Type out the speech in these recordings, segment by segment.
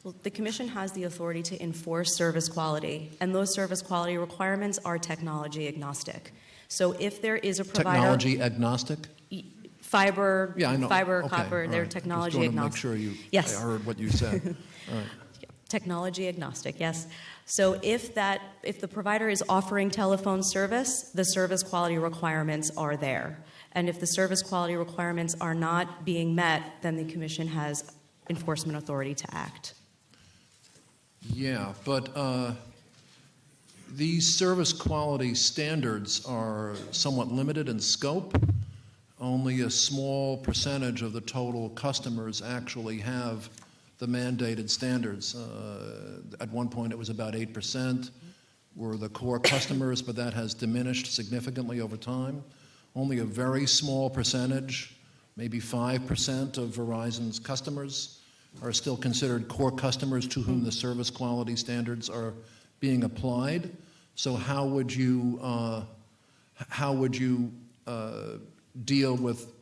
Well, the Commission has the authority to enforce service quality, and those service quality requirements are technology agnostic. So if there is a provider... Technology agnostic? Fiber, yeah, I know. fiber, okay, copper, they're right. technology Just agnostic. to make sure yes. I heard what you said. All right. Technology agnostic, yes. So if the provider is offering telephone service, the service quality requirements are there. And if the service quality requirements are not being met, then the Commission has enforcement authority to act. Yeah, but these service quality standards are somewhat limited in scope. Only a small percentage of the total customers actually have the mandated standards. At one point it was about 8% were the core customers, but that has diminished significantly over time. Only a very small percentage, maybe 5% of Verizon's customers are still considered core customers to whom the service quality standards are being applied. So how would you deal with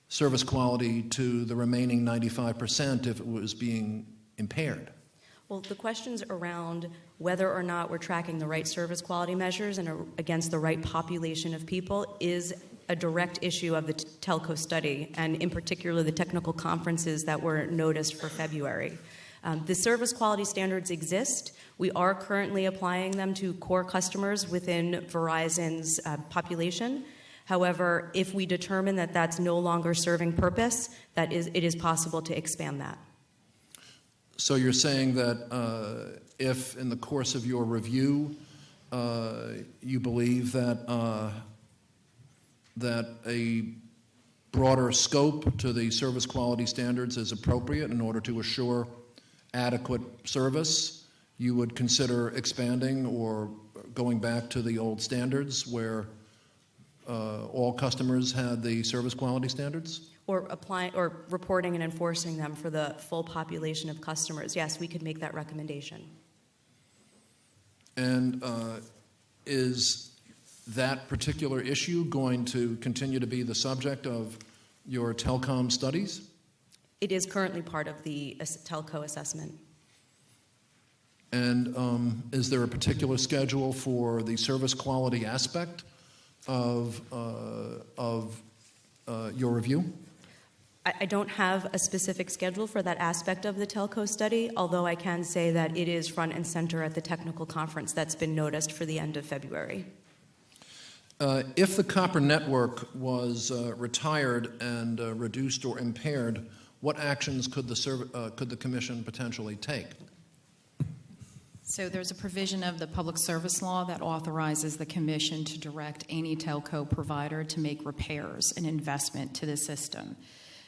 service quality to the remaining 95% if it was being impaired? Well, the questions around whether or not we're tracking the right service quality measures and against the right population of people is a direct issue of the telco study, and in particular the technical conferences that were noticed for February. The service quality standards exist. We are currently applying them to core customers within Verizon's population. However, if we determine that that's no longer serving purpose, it is possible to expand that. So you're saying that if in the course of your review you believe that that a broader scope to the service quality standards is appropriate in order to assure adequate service, you would consider expanding or going back to the old standards where all customers had the service quality standards? Or applying or reporting and enforcing them for the full population of customers. Yes, we could make that recommendation. And is that particular issue going to continue to be the subject of your telecom studies? It is currently part of the telco assessment. And is there a particular schedule for the service quality aspect of your review? I don't have a specific schedule for that aspect of the telco study, although I can say that it is front and center at the technical conference that's been noticed for the end of February. If the copper network was retired and reduced or impaired, what actions could the Commission potentially take? So there's a provision of the Public Service Law that authorizes the Commission to direct any telco provider to make repairs and investment to the system.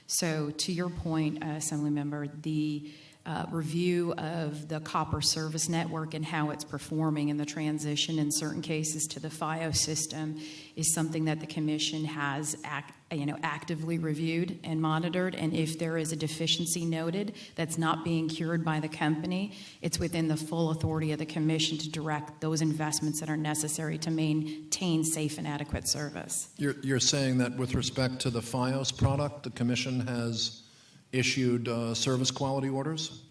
So to your point, Assemblymember, the review of the copper service network and how it's performing in the transition in certain cases to the FiOS system is something that the Commission has actively reviewed and monitored, and if there is a deficiency noted that's not being cured by the company, it's within the full authority of the Commission to direct those investments that are necessary to maintain safe and adequate service. You're saying that with respect to the FiOS product, the Commission has issued service quality orders?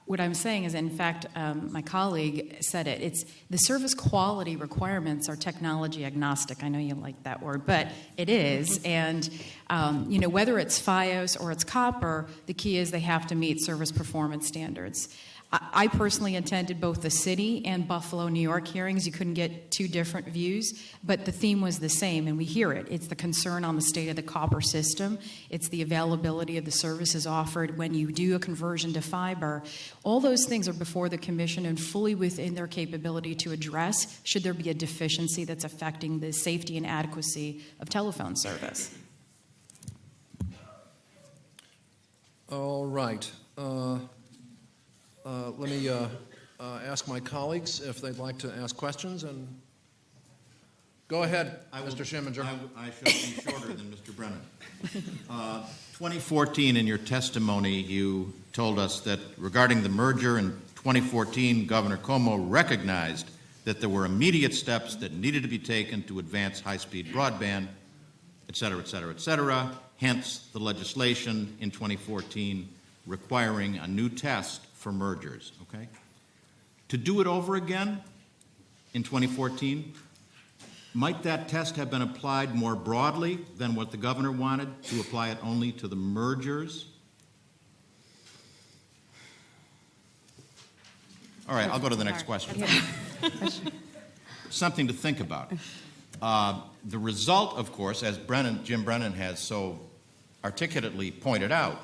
What I'm saying is, in fact, my colleague said it. It's the service quality requirements are technology agnostic. I know you like that word, but it is. And whether it's FiOS or it's copper, the key is they have to meet service performance standards. I personally attended both the City and Buffalo, New York hearings. You couldn't get two different views, but the theme was the same, and we hear it. It's the concern on the state of the copper system. It's the availability of the services offered when you do a conversion to fiber. All those things are before the Commission and fully within their capability to address should there be a deficiency that's affecting the safety and adequacy of telephone service. All right. Let me ask my colleagues if they'd like to ask questions. And go ahead, Mr. Schimminger. I shall be shorter than Mr. Brennan. 2014, in your testimony, you told us that regarding the merger in 2014, Governor Cuomo recognized that there were immediate steps that needed to be taken to advance high-speed broadband, et cetera, et cetera, et cetera. Hence, the legislation in 2014 requiring a new test for mergers, okay? To do it over again in 2014, might that test have been applied more broadly than what the governor wanted, to apply it only to the mergers? All right, I'll go to the next question. Something to think about. The result, of course, as Jim Brennan has so articulately pointed out,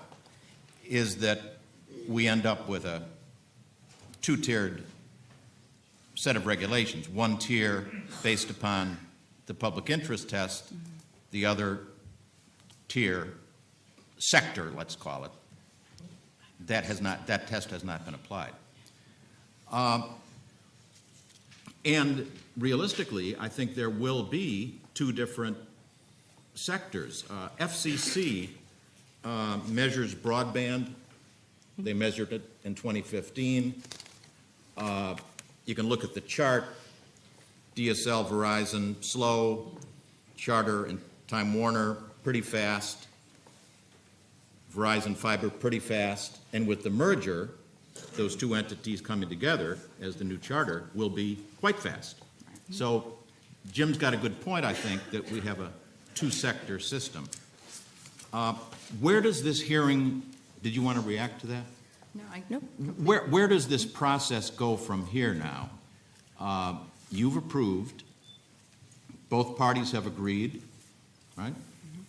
is that we end up with a two-tiered set of regulations. One tier based upon the public interest test, the other tier, sector, let's call it, that test has not been applied. And realistically, I think there will be two different sectors. FCC measures broadband. They measured it in 2015. You can look at the chart. DSL, Verizon, slow. Charter and Time Warner, pretty fast. Verizon Fiber, pretty fast. And with the merger, those two entities coming together as the new charter will be quite fast. So Jim's got a good point, I think, that we have a two-sector system. Where does this hearing, did you want to react to that? No. Where does this process go from here now? You've approved. Both parties have agreed, right? Mm-hmm.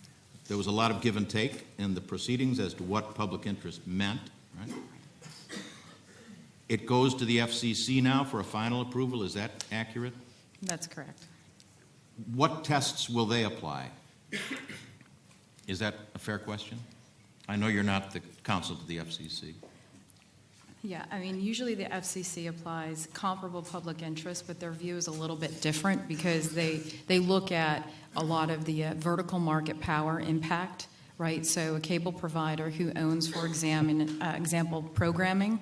There was a lot of give and take in the proceedings as to what public interest meant, right? It goes to the FCC now for a final approval. Is that accurate? That's correct. What tests will they apply? Is that a fair question? I know you're not the counsel to the FCC. Yeah, I mean, usually the FCC applies comparable public interest, but their view is a little bit different because they look at a lot of the vertical market power impact, right? So a cable provider who owns, for example, programming,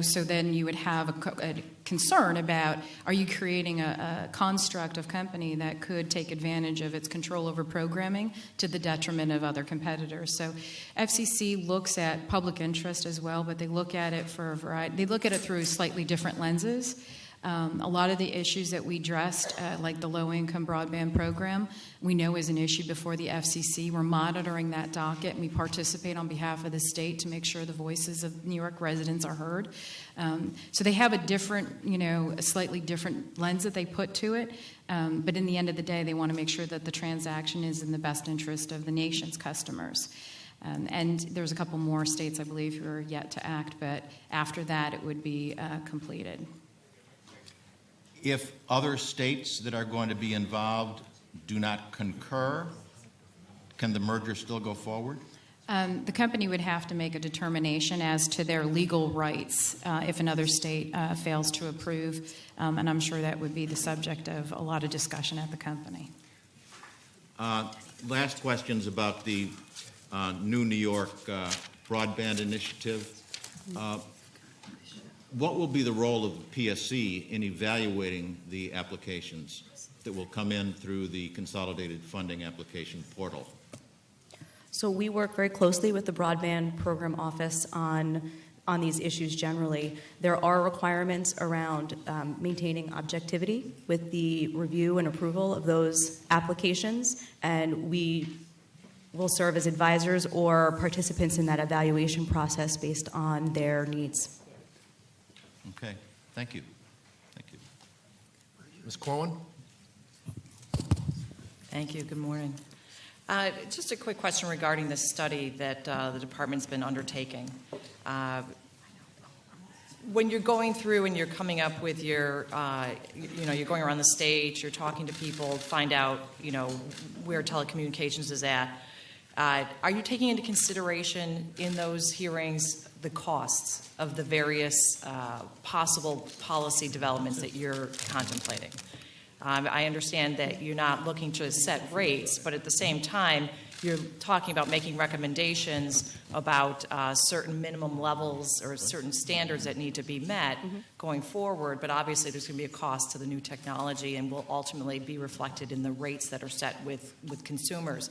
so then you would have a concern about, are you creating a construct of company that could take advantage of its control over programming to the detriment of other competitors? So FCC looks at public interest as well, but they look at it for a variety. They look at it through slightly different lenses. A lot of the issues that we addressed, like the low-income broadband program, we know is an issue before the FCC. We're monitoring that docket, and we participate on behalf of the state to make sure the voices of New York residents are heard. So they have a different, a slightly different lens that they put to it. But in the end of the day, they want to make sure that the transaction is in the best interest of the nation's customers. And there's a couple more states, I believe, who are yet to act, but after that, it would be completed. If other states that are going to be involved do not concur, can the merger still go forward? The company would have to make a determination as to their legal rights if another state fails to approve, and I'm sure that would be the subject of a lot of discussion at the company. Last questions about the new New York broadband initiative. What will be the role of the PSC in evaluating the applications that will come in through the Consolidated Funding Application Portal? So we work very closely with the Broadband Program Office on these issues generally. There are requirements around maintaining objectivity with the review and approval of those applications, and we will serve as advisors or participants in that evaluation process based on their needs. Okay, thank you. Thank you. Ms. Corwin? Thank you. Good morning. Just a quick question regarding the study that the department's been undertaking. When you're going through and you're coming up with your, you're going around the state, you're talking to people, find out, where telecommunications is at. Are you taking into consideration in those hearings the costs of the various possible policy developments that you're contemplating? I understand that you're not looking to set rates, but at the same time, you're talking about making recommendations about certain minimum levels or certain standards that need to be met going forward, but obviously there's going to be a cost to the new technology and will ultimately be reflected in the rates that are set with consumers.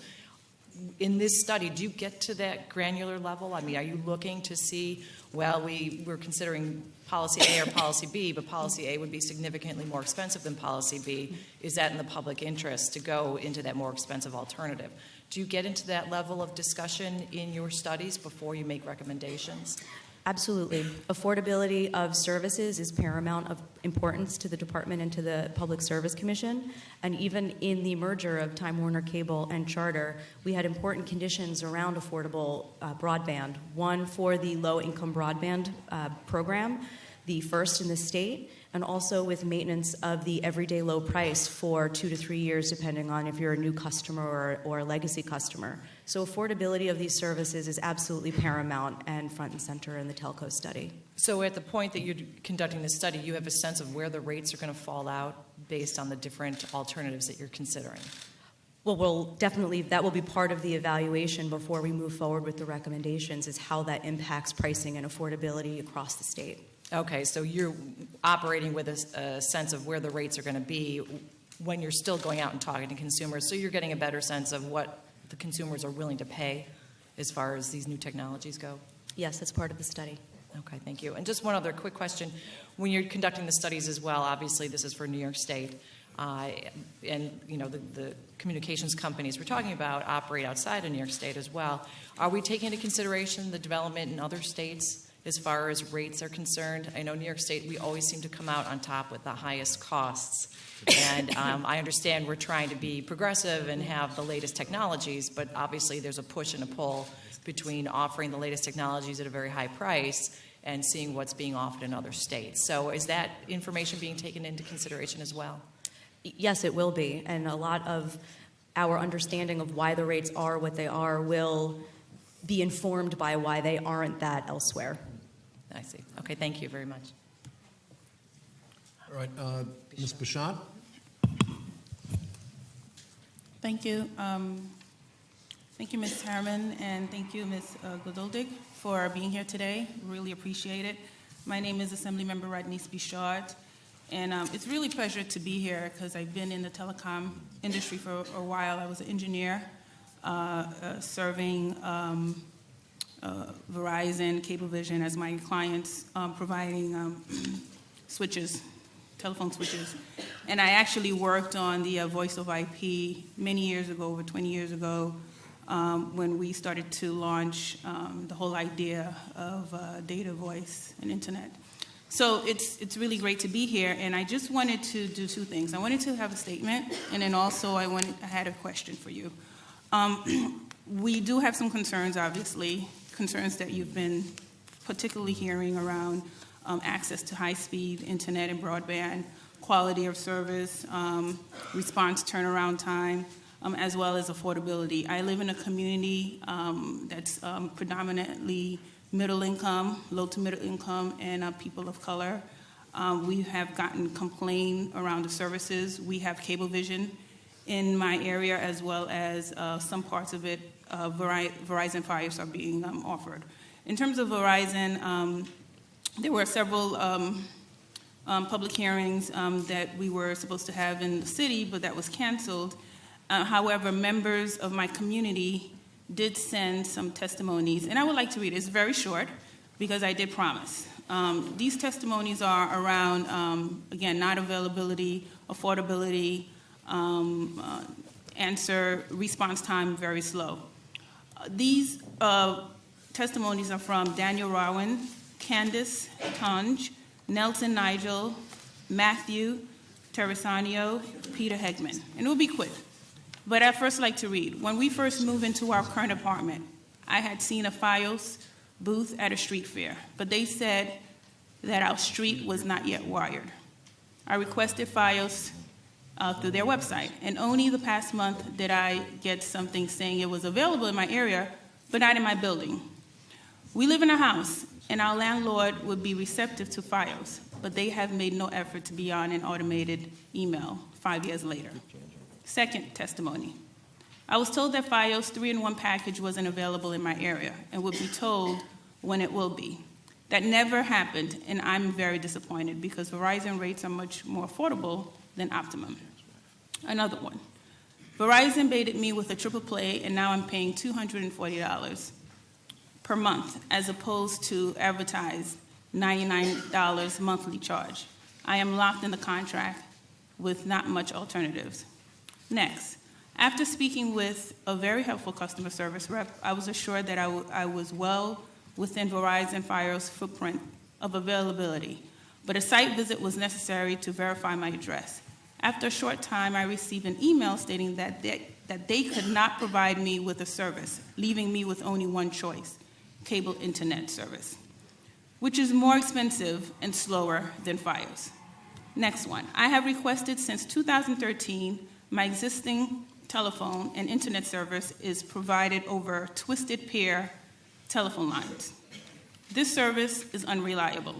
in this study, do you get to that granular level? I mean, are you looking to see, well, we're considering policy A or policy B, but policy A would be significantly more expensive than policy B. Is that in the public interest to go into that more expensive alternative? Do you get into that level of discussion in your studies before you make recommendations? Absolutely. Affordability of services is paramount of importance to the department and to the Public Service Commission. And even in the merger of Time Warner Cable and Charter, we had important conditions around affordable broadband. One for the low-income broadband program, the first in the state, and also with maintenance of the everyday low price for 2 to 3 years, depending on if you're a new customer or a legacy customer. So affordability of these services is absolutely paramount and front and center in the telco study. So at the point that you're conducting this study, you have a sense of where the rates are going to fall out based on the different alternatives that you're considering? Well, definitely that will be part of the evaluation before we move forward with the recommendations, is how that impacts pricing and affordability across the state. Okay, so you're operating with a sense of where the rates are going to be when you're still going out and talking to consumers, so you're getting a better sense of what the consumers are willing to pay as far as these new technologies go? Yes, that's part of the study. Okay, thank you. And just one other quick question. When you're conducting the studies as well, obviously this is for New York State, and you know the communications companies we're talking about operate outside of New York State as well. Are we taking into consideration the development in other states as far as rates are concerned? I know New York State, we always seem to come out on top with the highest costs. And I understand we're trying to be progressive and have the latest technologies, but obviously there's a push and a pull between offering the latest technologies at a very high price and seeing what's being offered in other states. So is that information being taken into consideration as well? Yes, it will be. And a lot of our understanding of why the rates are what they are will be informed by why they aren't that elsewhere. I see. Okay, thank you very much. All right, Ms. Bashad? Thank you. Thank you, Ms. Harriman, and thank you, Ms. Godoldig, for being here today. Really appreciate it. My name is Assemblymember Rodney Bichard, and it's really a pleasure to be here because I've been in the telecom industry for a while. I was an engineer serving Verizon, Cablevision as my clients, providing switches, telephone switches. And I actually worked on the voice over IP many years ago, over 20 years ago, when we started to launch the whole idea of data, voice, and internet. So it's really great to be here, and I just wanted to do two things. I wanted to have a statement, and then also I had a question for you. We do have some concerns, obviously, concerns that you've been particularly hearing around access to high-speed internet and broadband, quality of service, response turnaround time, as well as affordability. I live in a community that's predominantly middle income, low to middle income, and people of color. We have gotten complaint around the services. We have Cablevision in my area, as well as some parts of it, Verizon Fios are being offered. In terms of Verizon, there were several public hearings that we were supposed to have in the city, but that was canceled. However, members of my community did send some testimonies, and I would like to read it. It's very short because I did promise. These testimonies are around, again, not availability, affordability, answer, response time very slow. These testimonies are from Daniel Rowan, Candace Tunge, Nelson Nigel, Matthew Terrasanio, Peter Hegman. And it will be quick. But I'd first like to read. When we first moved into our current apartment, I had seen a Fios booth at a street fair, but they said that our street was not yet wired. I requested Fios through their website, and only the past month did I get something saying it was available in my area, but not in my building. We live in a house, and our landlord would be receptive to Fios, but they have made no effort to be on an automated email 5 years later. Second testimony. I was told that Fios 3-in-1 package wasn't available in my area and would be told when it will be. That never happened, and I'm very disappointed because Verizon rates are much more affordable than Optimum. Another one. Verizon baited me with a triple play, and now I'm paying $240 per month, as opposed to advertised $99 monthly charge. I am locked in the contract with not much alternatives. Next, after speaking with a very helpful customer service rep, I was assured that I was well within Verizon Fios footprint of availability, but a site visit was necessary to verify my address. After a short time, I received an email stating that they could not provide me with a service, leaving me with only one choice: cable internet service, which is more expensive and slower than Fios. Next one. I have requested since 2013 my existing telephone and internet service is provided over twisted pair telephone lines. This service is unreliable.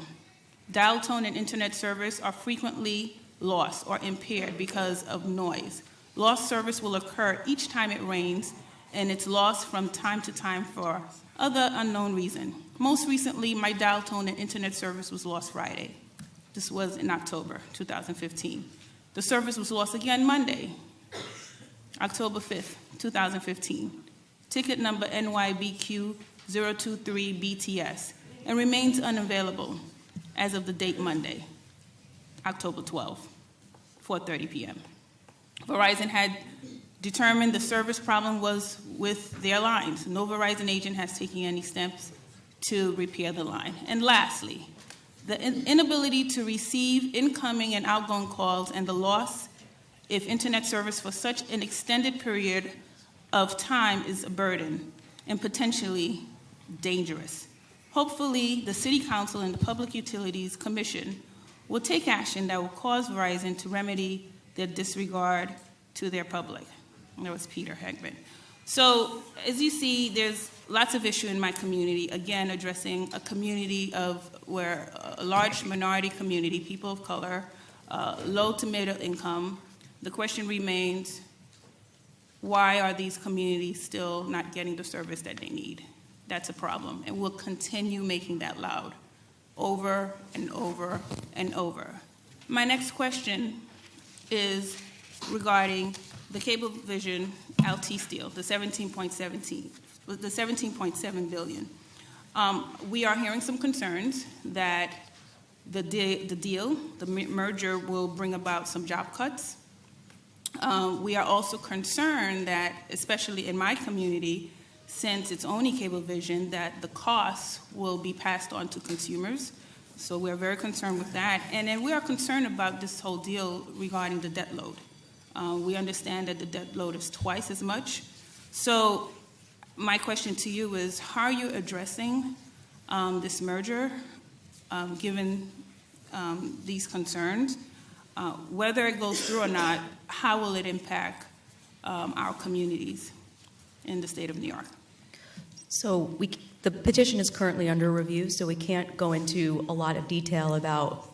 Dial tone and internet service are frequently lost or impaired because of noise. Lost service will occur each time it rains, and it's lost from time to time for other unknown reason. Most recently, my dial tone and internet service was lost Friday. This was in October 2015. The service was lost again Monday, October 5th, 2015. Ticket number NYBQ023BTS, and remains unavailable as of the date Monday, October 12th, 4:30 p.m. Verizon had determined the service problem was with their lines. No Verizon agent has taken any steps to repair the line. And lastly, the inability to receive incoming and outgoing calls and the loss if internet service for such an extended period of time is a burden and potentially dangerous. Hopefully, the City Council and the Public Utilities Commission will take action that will cause Verizon to remedy their disregard to their public. And that was Peter Hegman. So, as you see, there's lots of issue in my community, again, addressing a community of where a large minority community, people of color, low to middle income. The question remains, why are these communities still not getting the service that they need? That's a problem, and we'll continue making that loud over and over and over. My next question is regarding the Cablevision LT deal, the 17.7 billion. We are hearing some concerns that the deal, the merger, will bring about some job cuts. We are also concerned that, especially in my community, since it's only Cablevision, that the costs will be passed on to consumers. So we're very concerned with that. And then we are concerned about this whole deal regarding the debt load. We understand that the debt load is twice as much. So my question to you is, how are you addressing this merger, given these concerns? Whether it goes through or not, how will it impact our communities in the state of New York? So the petition is currently under review, so we can't go into a lot of detail about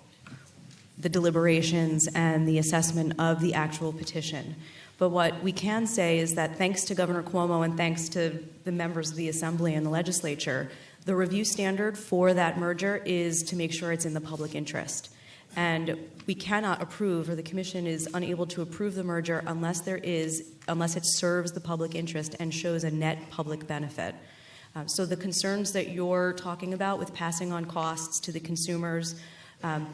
the deliberations and the assessment of the actual petition. But what we can say is that thanks to Governor Cuomo and thanks to the members of the Assembly and the legislature, the review standard for that merger is to make sure it's in the public interest. And we cannot approve, or the Commission is unable to approve the merger unless it serves the public interest and shows a net public benefit. So the concerns that you're talking about with passing on costs to the consumers,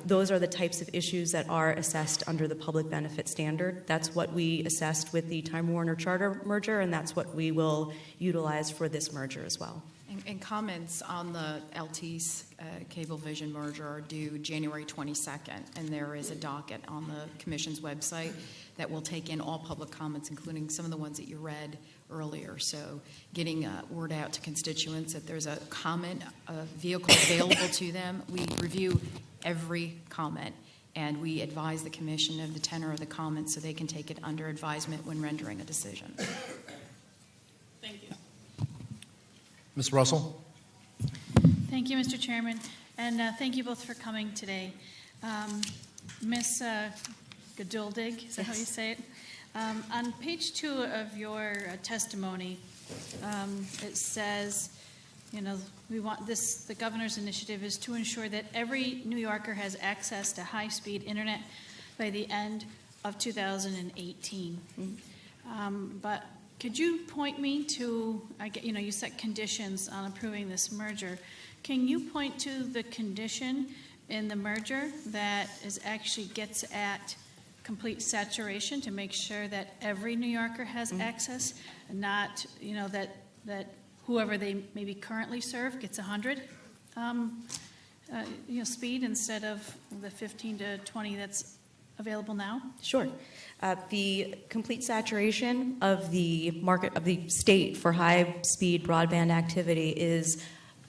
those are the types of issues that are assessed under the public benefit standard. That's what we assessed with the Time Warner Charter merger, and that's what we will utilize for this merger as well. And comments on the LT's Cablevision merger are due January 22nd, and there is a docket on the Commission's website that will take in all public comments, including some of the ones that you read earlier. So getting word out to constituents that there's a comment vehicle available to them. We review every comment, and we advise the Commission of the tenor of the comments so they can take it under advisement when rendering a decision. Thank you. Ms. Russell? Thank you, Mr. Chairman, and thank you both for coming today. Ms. Gaduldig, is that how you say it? On page 2 of your testimony, it says, the governor's initiative is to ensure that every New Yorker has access to high-speed internet by the end of 2018. But could you point me to, you set conditions on approving this merger. Can you point to the condition in the merger that actually gets at complete saturation to make sure that every New Yorker has access, and not, that whoever they maybe currently serve gets 100 speed instead of the 15 to 20 that's available now? Sure. The complete saturation of the market of the state for high-speed broadband activity is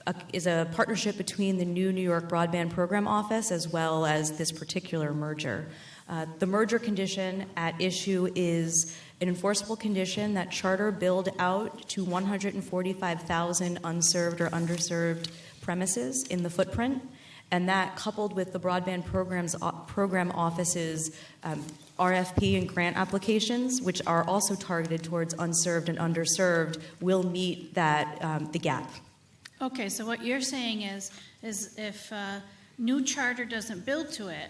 a partnership between the new New York Broadband Program Office as well as this particular merger. The merger condition at issue is an enforceable condition that Charter build out to 145,000 unserved or underserved premises in the footprint, and that, coupled with the Broadband Program Office's RFP and grant applications, which are also targeted towards unserved and underserved, will meet that the gap. Okay, so what you're saying is if new Charter doesn't build to it,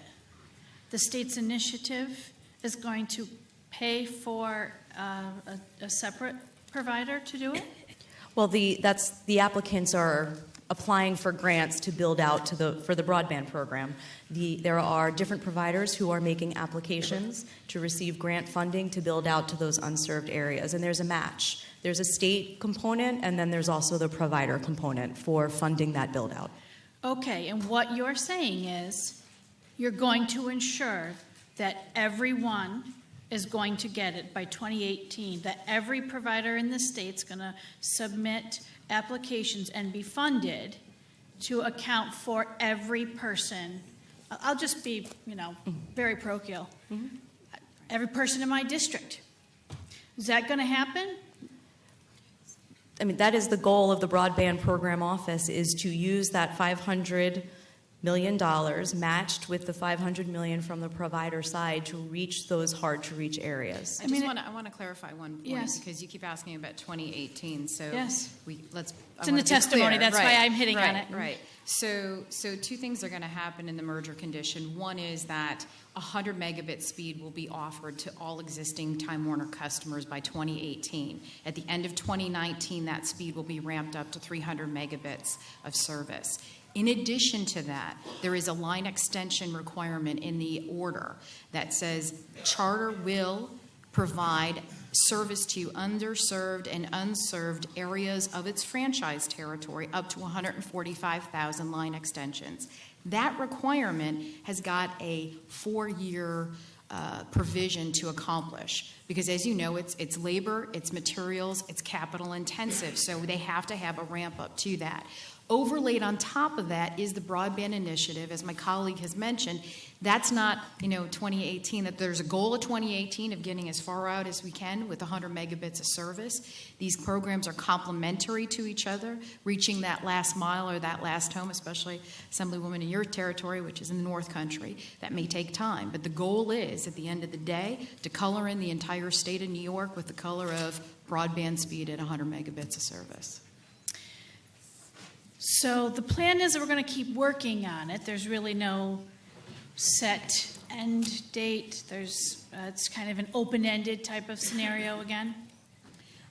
the state's initiative is going to pay for a separate provider to do it? Well, the applicants are applying for grants to build out for the broadband program. There are different providers who are making applications to receive grant funding to build out to those unserved areas, and there's a match. There's a state component, and then there's also the provider component for funding that build out. Okay, and what you're saying is you're going to ensure that everyone is going to get it by 2018, that every provider in the state's going to submit applications and be funded to account for every person. I'll just be, very parochial. Mm-hmm. Every person in my district. Is that going to happen? I mean, that is the goal of the Broadband Program Office, is to use that $500 million matched with the $500 million from the provider side to reach those hard-to-reach areas. I want to clarify one point, yes, because you keep asking about 2018. So yes, it's in the testimony. That's why I'm hitting on it. Right. So two things are going to happen in the merger condition. One is that 100 megabit speed will be offered to all existing Time Warner customers by 2018. At the end of 2019, that speed will be ramped up to 300 megabits of service. In addition to that, there is a line extension requirement in the order that says Charter will provide service to underserved and unserved areas of its franchise territory up to 145,000 line extensions. That requirement has got a 4-year provision to accomplish, because as you know, it's labor, it's materials, it's capital intensive, so they have to have a ramp up to that. Overlaid on top of that is the broadband initiative, as my colleague has mentioned. That's not, 2018, that there's a goal of 2018 of getting as far out as we can with 100 megabits of service. These programs are complementary to each other, reaching that last mile or that last home, especially Assemblywoman in your territory, which is in the North Country. That may take time, but the goal is, at the end of the day, to color in the entire state of New York with the color of broadband speed at 100 megabits of service. So the plan is that we're going to keep working on it. There's really no set end date. It's kind of an open-ended type of scenario again.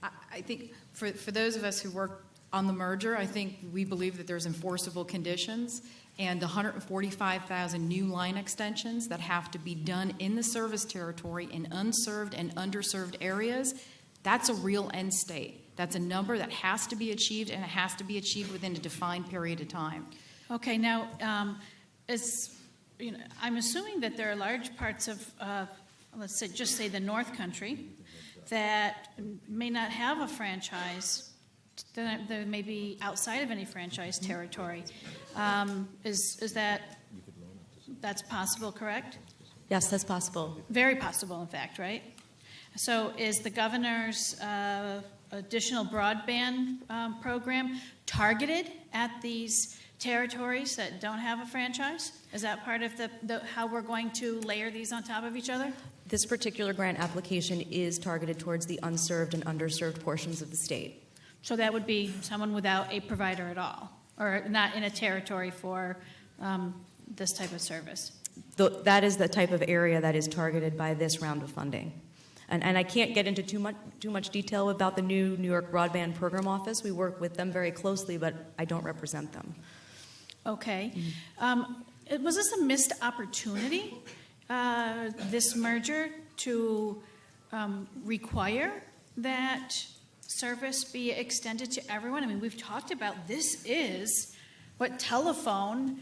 I think for those of us who work on the merger, I think we believe that there's enforceable conditions, and the 145,000 new line extensions that have to be done in the service territory in unserved and underserved areas, that's a real end state. That's a number that has to be achieved, and it has to be achieved within a defined period of time. Okay, now, I'm assuming that there are large parts of, let's say the North Country, that may not have a franchise, that may be outside of any franchise territory. That's possible, correct? Yes, that's possible. Very possible, in fact, right? So is the governor's additional broadband program targeted at these territories that don't have a franchise? Is that part of how we're going to layer these on top of each other? This particular grant application is targeted towards the unserved and underserved portions of the state. So that would be someone without a provider at all, or not in a territory for this type of service? That is the type of area that is targeted by this round of funding. And I can't get into too much detail about the new New York Broadband Program Office. We work with them very closely, but I don't represent them. Okay. Was this a missed opportunity, this merger, to require that service be extended to everyone? I mean, we've talked about this is what telephone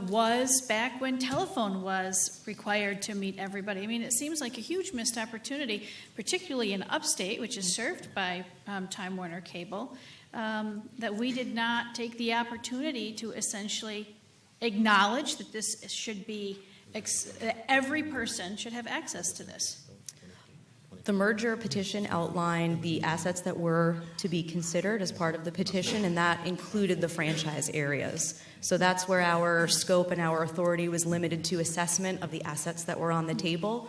was back when telephone was required to meet everybody. I mean, it seems like a huge missed opportunity, particularly in upstate, which is served by Time Warner Cable, that we did not take the opportunity to essentially acknowledge that this should be, that every person should have access to this. The merger petition outlined the assets that were to be considered as part of the petition, and that included the franchise areas. So that's where our scope and our authority was limited to assessment of the assets that were on the table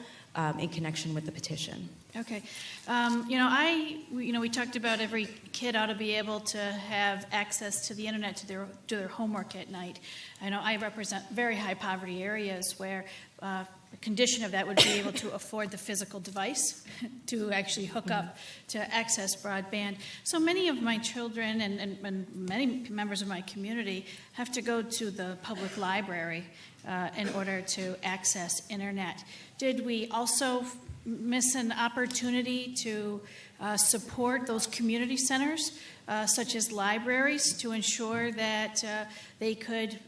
in connection with the petition. Okay. We talked about every kid ought to be able to have access to the internet to their homework at night. I know I represent very high poverty areas where a condition of that would be able to afford the physical device to actually hook up to access broadband. So many of my children and many members of my community have to go to the public library in order to access internet. Did we also miss an opportunity to support those community centers, such as libraries, to ensure that they could,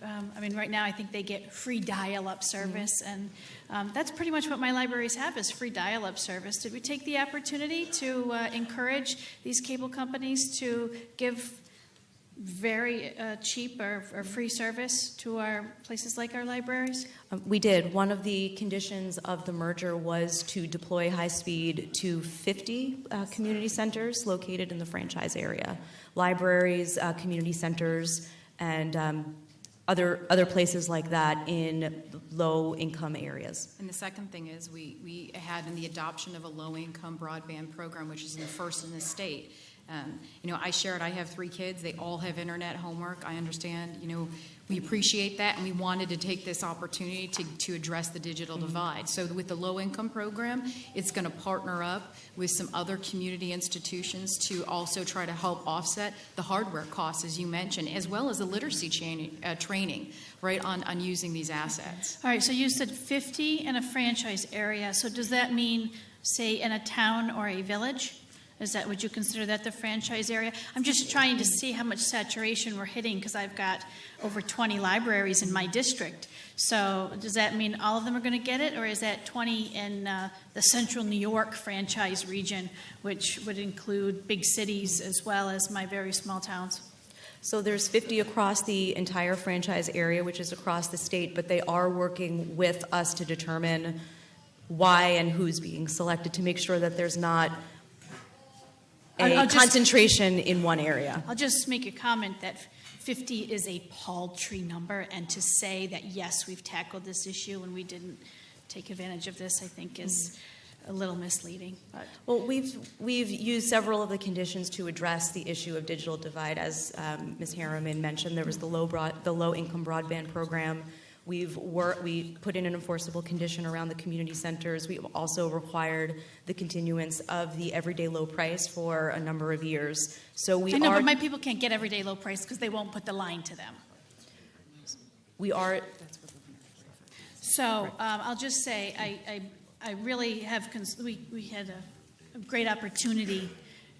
right now I think they get free dial-up service, and that's pretty much what my libraries have, is free dial-up service. Did we take the opportunity to encourage these cable companies to give very cheap or free service to our places like our libraries? We did. One of the conditions of the merger was to deploy high speed to 50 community centers located in the franchise area. Libraries, community centers, and other places like that in low-income areas. And the second thing is we had in the adoption of a low-income broadband program, which is the first in the state. I have 3 kids. They all have internet homework. I understand, we appreciate that, and we wanted to take this opportunity to address the digital divide. So with the low-income program, it's going to partner up with some other community institutions to also try to help offset the hardware costs, as you mentioned, as well as the literacy training, right, on using these assets. All right, so you said 50 in a franchise area. So does that mean, say, in a town or a village? Would you consider that the franchise area? I'm just trying to see how much saturation we're hitting, because I've got over 20 libraries in my district. So does that mean all of them are going to get it, or is that 20 in the central New York franchise region, which would include big cities as well as my very small towns? So there's 50 across the entire franchise area, which is across the state, but they are working with us to determine why and who's being selected to make sure that there's not concentration in one area. I'll just make a comment that 50 is a paltry number, and to say that, yes, we've tackled this issue and we didn't take advantage of this, I think is a little misleading. But. Well, we've used several of the conditions to address the issue of digital divide. As Ms. Harriman mentioned, there was the low-income broadband program. We put in an enforceable condition around the community centers. We've also required the continuance of the everyday low price for a number of years. So but my people can't get everyday low price because they won't put the line to them. We are. So I'll just say I really have. We had a great opportunity.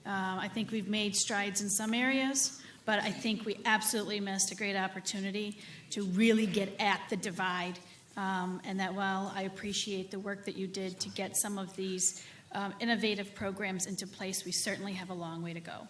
I think we've made strides in some areas, but I think we absolutely missed a great opportunity to really get at the divide. And that while I appreciate the work that you did to get some of these innovative programs into place, we certainly have a long way to go.